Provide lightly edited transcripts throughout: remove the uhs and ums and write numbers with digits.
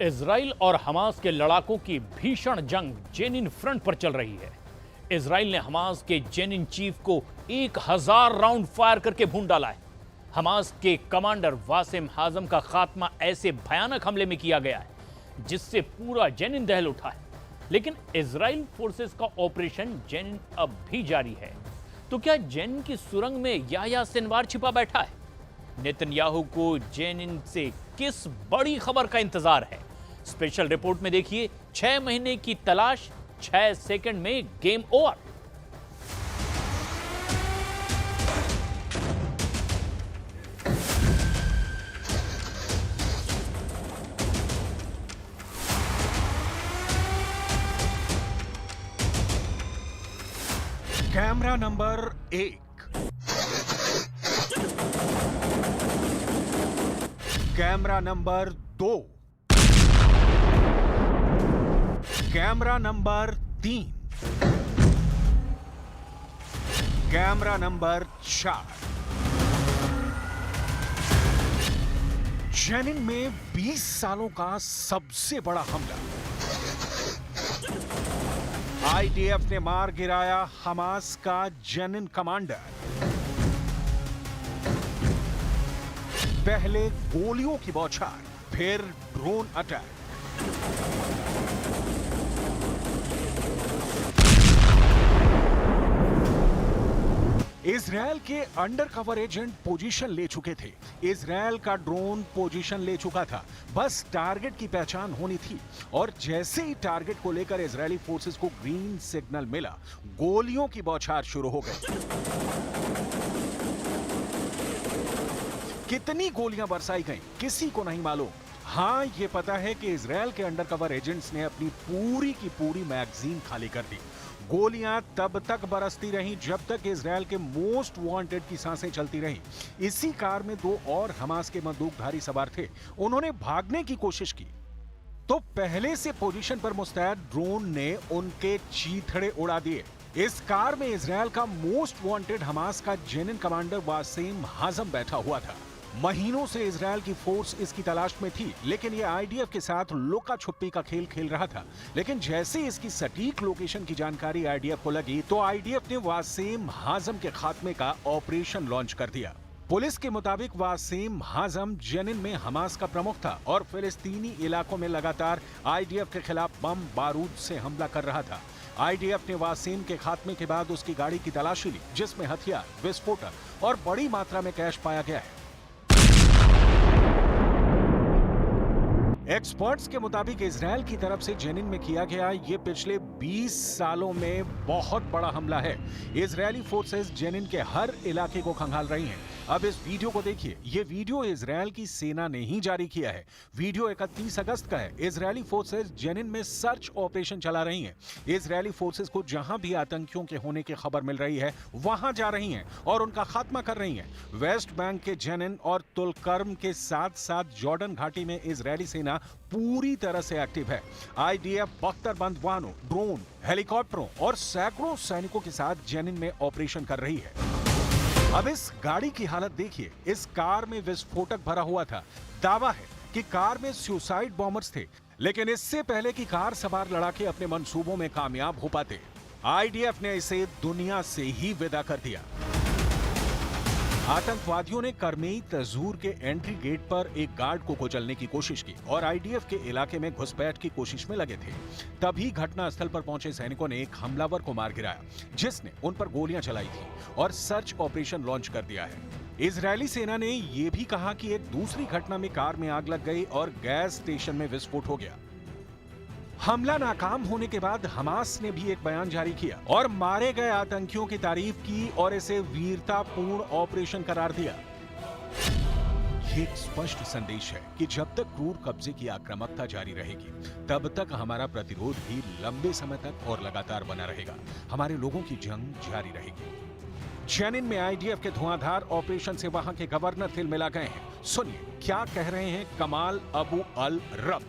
Israel और Hamas के लड़ाकों की भीषण जंग जेनिन फ्रंट पर चल रही है। इजराइल ने हमास के जेनिन चीफ को 1000 राउंड फायर करके भून डाला है। हमास के कमांडर वासिम हाजम का खात्मा ऐसे भयानक हमले में किया गया है जिससे पूरा जेनिन दहल उठा है। लेकिन इजराइल फोर्सेस का ऑपरेशन जेनिन अब भी जारी है। तो क्या जेनिन की सुरंग में याह्या सिनवार छिपा बैठा है? नेतन्याहू को जेनिन से किस बड़ी खबर का इंतजार है? स्पेशल रिपोर्ट में देखिए। 6 महीने की तलाश, 6 सेकंड में game over. Camera number 1, camera number 2, camera number 3, camera number 4। Jenin में 20 सालों का सबसे बड़ा हमला। आईडीएफ ने मार गिराया हमास का जेनिन कमांडर। पहले गोलियों की बौछार, फिर ड्रोन अटैक। इजरायल के अंडरकवर एजेंट पोजीशन ले चुके थे। इजरायल का ड्रोन पोजीशन ले चुका था, बस टारगेट की पहचान होनी थी। और जैसे ही टारगेट को लेकर इजरायली फोर्सेस को ग्रीन सिग्नल मिला, गोलियों की बौछार शुरू हो गई। कितनी गोलियां बरसाई गईं, किसी को नहीं मालूम। हाँ, ये पता है कि इजरायल के अंडरकवर एजेंट्स ने अपनी पूरी की पूरी मैगजीन खाली कर दी। गोलियां तब तक बरसती रहीं जब तक इजरायल के मोस्ट वांटेड की सांसें चलती रहीं। इसी कार में 2 और हमास के बंदूकधारी सवार थे। उन्होंने भागने की कोशिश की तो पहले से पोजीशन पर मुस्तैद ड्रोन ने उनके चीथड़े उड़ा दिए। इस कार में इजरायल का मोस्ट वांटेड हमास का जेनिन कमांडर वासिम हाजम बैठा हुआ था। महीनों से इजरायल की फोर्स इसकी तलाश में थी, लेकिन यह आईडीएफ के साथ लुका छुपी का खेल खेल रहा था। लेकिन जैसे इसकी सटीक लोकेशन की जानकारी आईडीएफ को लगी तो आईडीएफ ने वासिम हाजम के खात्मे का ऑपरेशन लॉन्च कर दिया। पुलिस के मुताबिक वासिम हाजम जेनिन में हमास का प्रमुख था और फिलिस्तीनी इलाकों में लगातार आईडीएफ के खिलाफ बम बारूद से हमला कर रहा था। आईडीएफ ने वासिम के खात्मे के बाद उसकी गाड़ी की तलाशी ली, जिसमें हथियार, विस्फोटक और बड़ी मात्रा में कैश पाया गया है। एक्सपर्ट्स के मुताबिक इजरायल की तरफ से जेनिन में किया गया ये पिछले 20 सालों में बहुत बड़ा हमला है। इजरायली फोर्सेस जेनिन के हर इलाके को खंगाल रही हैं। अब इस वीडियो को देखिए। ये वीडियो इजरायल की सेना ने ही जारी किया है। वीडियो 31 अगस्त का है। इजरायली फोर्सेस जेनिन में सर्च ऑपरेशन चला रही हैं। इजरायली फोर्सेस को जहां भी आतंकियों के होने की खबर मिल रही है वहां जा रही हैं और उनका खात्मा कर रही हैं। वेस्ट बैंक के जेनिन और तुलकर्म के साथ साथ जॉर्डन घाटी में इजरायली सेना पूरी तरह से एक्टिव है। आईडीएफ बख्तरबंद वाहनों, ड्रोन, हेलीकॉप्टरों और सैकड़ों सैनिकों के साथ जेनिन में ऑपरेशन कर रही है। अब इस गाड़ी की हालत देखिए। इस कार में विस्फोटक भरा हुआ था। दावा है कि कार में सुसाइड बॉम्बर्स थे, लेकिन इससे पहले कि कार सवार लड़ाके अपने मंसूबों में कामयाब हो पाते, आईडीएफ ने इसे दुनिया से ही विदा कर दिया। आतंकवादियों ने करमेई तजूर के एंट्री गेट पर एक गार्ड को कुचलने की कोशिश की और आईडीएफ के इलाके में घुसपैठ की कोशिश में लगे थे। तभी घटनास्थल पर पहुंचे सैनिकों ने एक हमलावर को मार गिराया, जिसने उन पर गोलियां चलाई थी और सर्च ऑपरेशन लॉन्च कर दिया है। इजरायली सेना ने यह भी कहा कि एक दूसरी घटना में कार में आग लग गई और गैस स्टेशन में विस्फोट हो गया। हमला नाकाम होने के बाद हमास ने भी एक बयान जारी किया और मारे गए आतंकियों की तारीफ की और इसे वीरतापूर्ण ऑपरेशन करार दिया। ये एक स्पष्ट संदेश है कि जब तक क्रूर कब्जे की आक्रामकता जारी रहेगी, तब तक हमारा प्रतिरोध भी लंबे समय तक और लगातार बना रहेगा। हमारे लोगों की जंग जारी रहेगी। जेनिन में आईडीएफ के धुआंधार ऑपरेशन से वहां के गवर्नर तिलमिला गए हैं। सुनिए क्या कह रहे हैं कमाल अबू अल रब।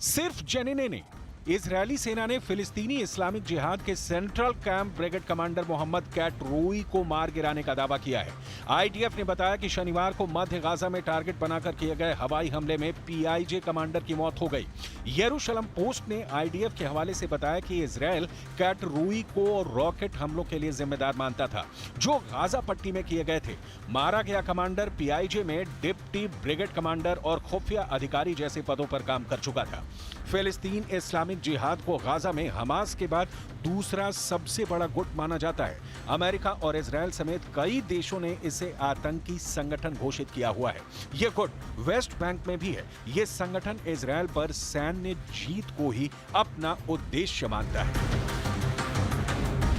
सिर्फ जेनिन ने इजरायली सेना ने फिलिस्तीनी इस्लामिक जिहाद के central camp brigade commander Mohammed कैट रोई को मार गिराने का दावा किया है। आईडीएफ ने बताया कि शनिवार को मध्य गाजा में टारगेट बनाकर किए गए हवाई हमले में पीआईजे कमांडर की मौत हो गई। यरूशलेम पोस्ट ने आईडीएफ के हवाले से बताया कि इजरायल कैट रोई को रॉकेट हमलों के लिए जिम्मेदार मानता था जो गाजा पट्टी में किए गए थे। मारा गया कमांडर पीआईजे में डिप्टी ब्रिगेड कमांडर और खुफिया अधिकारी जैसे पदों पर काम कर चुका था। फिलिस्तीन इस्लामिक जिहाद को गाजा में हमास के बाद दूसरा सबसे बड़ा गुट माना जाता है। अमेरिका और इजरायल समेत कई देशों ने इसे आतंकी संगठन घोषित किया हुआ है। यह गुट वेस्ट बैंक में भी है। यह संगठन इजरायल पर सैन्य जीत को ही अपना उद्देश्य मानता है।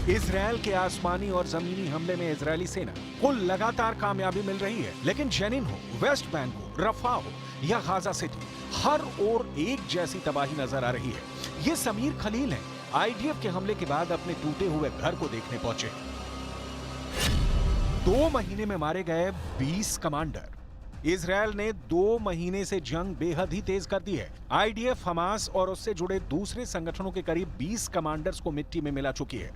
इजरायल के आसमानी और जमीनी हमले में इजरायली सेना को लगातार कामयाबी मिल रही है, लेकिन जेनिन हो, वेस्ट बैंक हो, रफा हो या गाजा सिटी, हर ओर एक जैसी तबाही नजर आ रही है। ये समीर खलील हैं, आईडीएफ के हमले के बाद अपने टूटे हुए घर को देखने पहुंचे। 2 महीने में मारे गए 20 कमांडर। इजरायल ने 2 महीने से जंग बेहद ही तेज कर दी है। आईडीएफ, हमास और उससे जुड़े दूसरे संगठनों के करीब 20 कमांडर्स को मिट्टी में मिला चुकी है।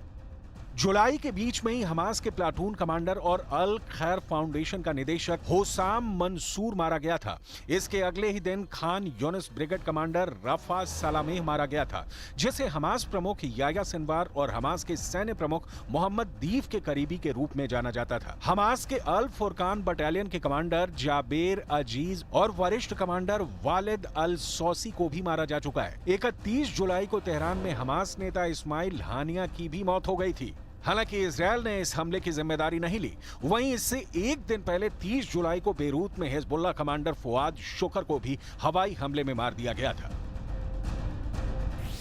जुलाई के बीच में ही हमास के प्लाटून कमांडर और अल खैर फाउंडेशन का निदेशक होसाम मंसूर मारा गया था। इसके अगले ही दिन खान यूनिस ब्रिगेड कमांडर रफा सलामेह मारा गया था, जिसे हमास प्रमुख याया सिनवार और हमास के सैन्य प्रमुख मोहम्मद दीफ के करीबी के रूप में जाना जाता था। हमास के अल फुरकान बटालियन के कमांडर जाबेर अजीज और वरिष्ठ कमांडर वालिद अल सौसी को भी मारा जा चुका है। 31 जुलाई को तेहरान में हमास नेता इस्माइल हानिया की भी मौत हो गई थी। हालांकि इजरायल ने इस हमले की जिम्मेदारी नहीं ली। वहीं इससे एक दिन पहले 30 जुलाई को बेरूत में हिजबुल्लाह कमांडर फुआद शुक्र को भी हवाई हमले में मार दिया गया था।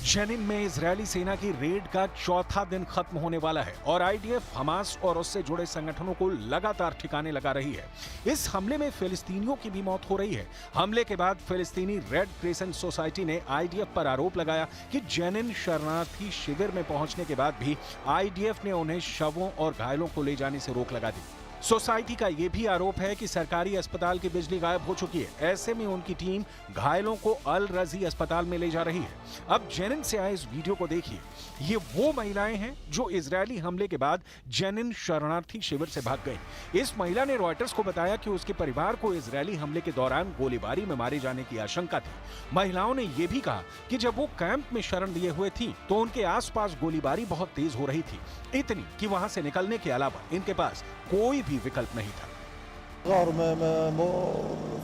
जेनिन में इजरायली सेना की रेड का 4था दिन खत्म होने वाला है और आईडीएफ, हमास और उससे जुड़े संगठनों को लगातार ठिकाने लगा रही है। इस हमले में फिलिस्तीनियों की भी मौत हो रही है। हमले के बाद फिलिस्तीनी रेड क्रिसेंट सोसाइटी ने आईडीएफ पर आरोप लगाया कि जेनिन शरणार्थी शिविर में पहुंचने के बाद भी आईडीएफ ने उन्हें शवों और घायलों को ले जाने से रोक लगा दी। सोसाइटी का यह भी आरोप है कि सरकारी अस्पताल की बिजली गायब हो चुकी है। ऐसे में उनकी टीम घायलों को अल रजी अस्पताल में ले जा रही है। अब जेनिन से आए इस वीडियो को देखिए। ये वो महिलाएं हैं जो इजरायली हमले के बाद जेनिन शरणार्थी शिविर से भाग गई। इस महिला ने रॉयटर्स को बताया कि उसके परिवार को इजरायली हमले के दौरान गोलीबारी में मारे जाने की आशंका थी। महिलाओं ने यह भी कहा कि जब वो कैंप में शरण लिए हुए थी तो उनके आसपास गोलीबारी बहुत तेज हो रही थी, इतनी कि वहां से निकलने के अलावा इनके पास कोई भी विकल्प नहीं था।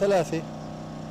3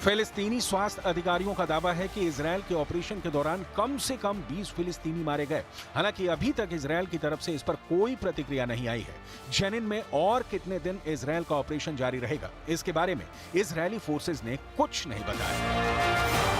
फिलिस्तीनी स्वास्थ्य अधिकारियों का दावा है कि इजरायल के ऑपरेशन के दौरान कम से कम 20 फिलिस्तीनी मारे गए। हालांकि अभी तक इजरायल की तरफ से इस पर कोई प्रतिक्रिया नहीं आई है। जेनिन में और कितने दिन इजरायल का ऑपरेशन जारी रहेगा, इसके बारे में इजरायली फोर्सेज ने कुछ नहीं बताया।